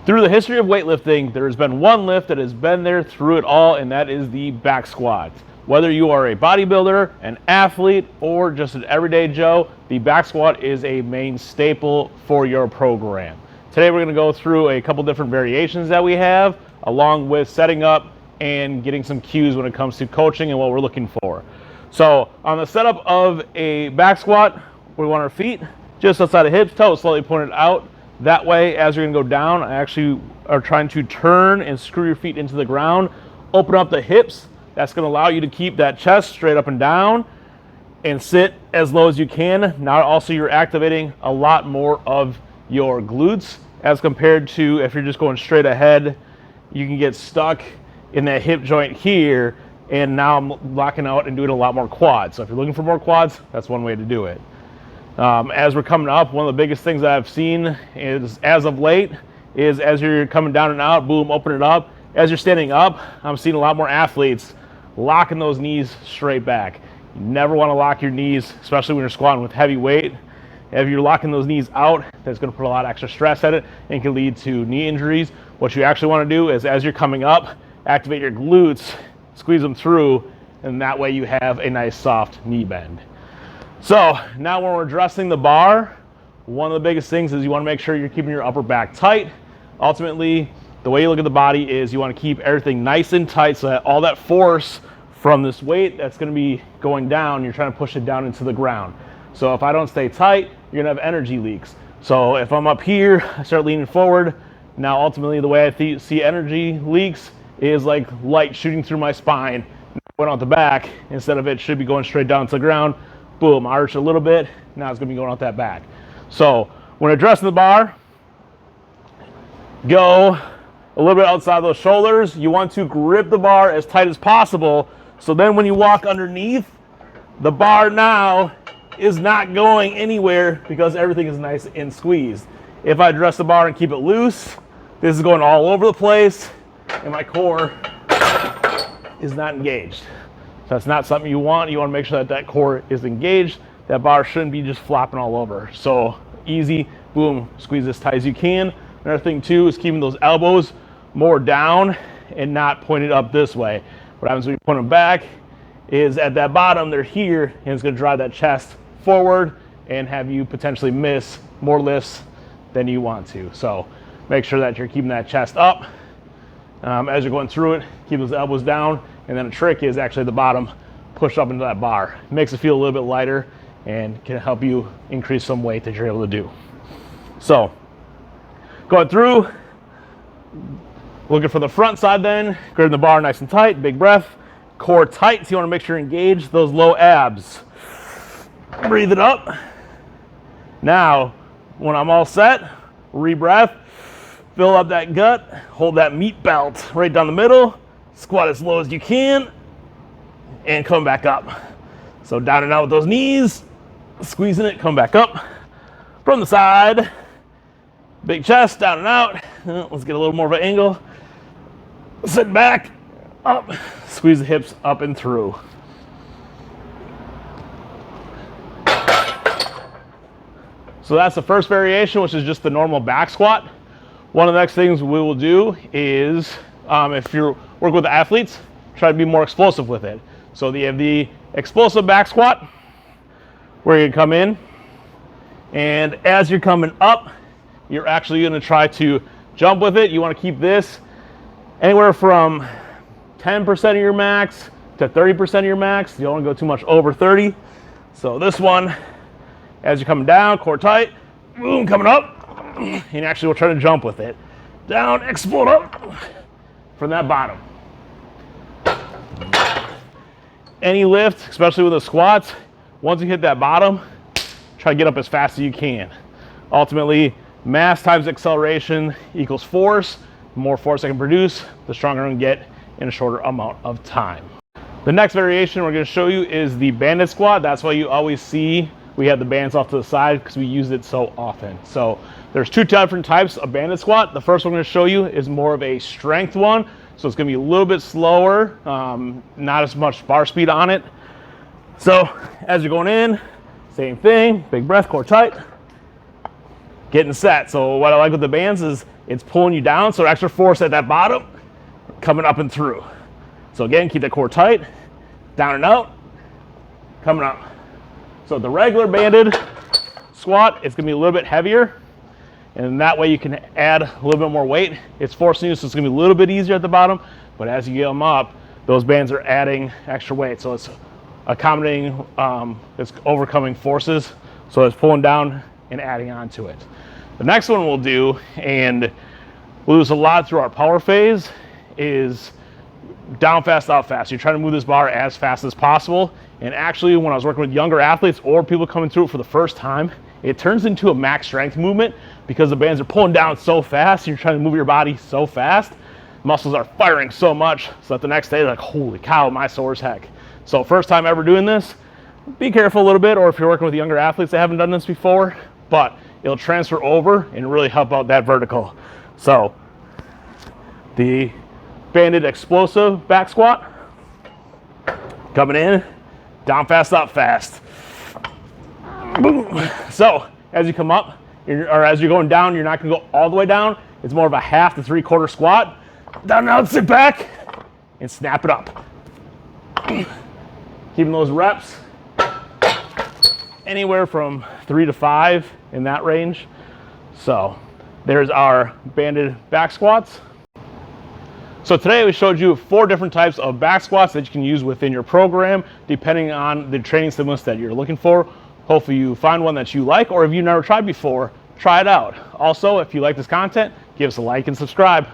Through the history of weightlifting, there has been one lift that has been there through it all, and that is the back squat. Whether you are a bodybuilder, an athlete, or just an everyday Joe, the back squat is a main staple for your program. Today we're going to go through a couple different variations that we have, along with setting up and getting some cues when it comes to coaching and what we're looking for. So on the setup of a back squat, we want our feet just outside of hips, toes slightly pointed out. That way, as you're going to go down, I actually are trying to turn and screw your feet into the ground, open up the hips. That's going to allow you to keep that chest straight up and down and sit as low as you can. Now also you're activating a lot more of your glutes as compared to if you're just going straight ahead. You can get stuck in that hip joint here, and now I'm locking out and doing a lot more quads. So if you're looking for more quads, that's one way to do it. As we're coming up, one of the biggest things that I've seen is, as of late, is as you're coming down and out, boom, open it up. As you're standing up, I'm seeing a lot more athletes locking those knees straight back. You never want to lock your knees, especially when you're squatting with heavy weight. If you're locking those knees out, that's going to put a lot of extra stress at it and can lead to knee injuries. What you actually want to do is, as you're coming up, activate your glutes, squeeze them through, and that way you have a nice soft knee bend. So now when we're addressing the bar, one of the biggest things is you want to make sure you're keeping your upper back tight. Ultimately, the way you look at the body is you want to keep everything nice and tight so that all that force from this weight that's going to be going down, you're trying to push it down into the ground. So if I don't stay tight, you're going to have energy leaks. So if I'm up here, I start leaning forward. Now ultimately the way I see energy leaks is like light shooting through my spine. Went out the back, instead of it should be going straight down to the ground. Boom, arch a little bit, now it's going to be going out that back. So when addressing the bar, go a little bit outside those shoulders. You want to grip the bar as tight as possible, so then when you walk underneath, the bar now is not going anywhere because everything is nice and squeezed. If I address the bar and keep it loose, this is going all over the place, and my core is not engaged. So that's not something you want. You want to make sure that that core is engaged. That bar shouldn't be just flopping all over. So easy, boom, squeeze as tight as you can. Another thing too is keeping those elbows more down and not pointed up this way. What happens when you point them back is at that bottom, they're here, and it's going to drive that chest forward and have you potentially miss more lifts than you want to. So make sure that you're keeping that chest up. As you're going through it, keep those elbows down. And then a trick is actually the bottom, push up into that bar. It makes it feel a little bit lighter and can help you increase some weight that you're able to do. So going through, looking for the front side then, gripping the bar nice and tight, big breath, core tight, so you want to make sure you engage those low abs. Breathe it up. Now, when I'm all set, re-breath, fill up that gut, hold that meat belt right down the middle, squat as low as you can, and come back up. So down and out with those knees, squeezing it, come back up. From the side, big chest, down and out. Let's get a little more of an angle. Sit back, up, squeeze the hips up and through. So that's the first variation, which is just the normal back squat. One of the next things we will do is, if you're working with athletes, try to be more explosive with it. So you have the explosive back squat, where you come in, and as you're coming up, you're actually going to try to jump with it. You want to keep this anywhere from 10% of your max to 30% of your max. You don't want to go too much over 30. So this one, as you're coming down, core tight, boom, coming up, and actually we'll try to jump with it. Down, explode up from that bottom. Any lift, especially with the squats, once you hit that bottom, try to get up as fast as you can. Ultimately, mass times acceleration equals force. The more force I can produce, the stronger I can get in a shorter amount of time. The next variation we're going to show you is the banded squat. That's why you always see we have the bands off to the side, because we use it so often. So there's two different types of banded squat. The first one I'm going to show you is more of a strength one. So it's going to be a little bit slower, not as much bar speed on it. So as you're going in, same thing, big breath, core tight, getting set. So what I like with the bands is it's pulling you down, so extra force at that bottom, coming up and through. So again, keep that core tight, down and out, coming up. So the regular banded squat, it's gonna be a little bit heavier, and that way you can add a little bit more weight. It's forcing you, so it's gonna be a little bit easier at the bottom, but as you get them up, those bands are adding extra weight. So it's accommodating, it's overcoming forces. So it's pulling down and adding on to it. The next one we'll do, and we'll do this a lot through our power phase, is down fast, out fast. You're trying to move this bar as fast as possible. And actually, when I was working with younger athletes or people coming through it for the first time, it turns into a max strength movement because the bands are pulling down so fast. You're trying to move your body so fast. Muscles are firing so much so that the next day they're like, holy cow, my sore as heck. So first time ever doing this, be careful a little bit, or if you're working with younger athletes that haven't done this before, but it'll transfer over and really help out that vertical. So the banded explosive back squat, coming in, down fast, up fast. Boom. So as you come up, or as you're going down, you're not gonna go all the way down. It's more of a half to 3/4 squat. Down and out, sit back, and snap it up. Keeping those reps anywhere from 3 to 5 in that range. So there's our banded back squats. So today we showed you 4 different types of back squats that you can use within your program, depending on the training stimulus that you're looking for. Hopefully you find one that you like, or if you've never tried before, try it out. Also, if you like this content, give us a like and subscribe.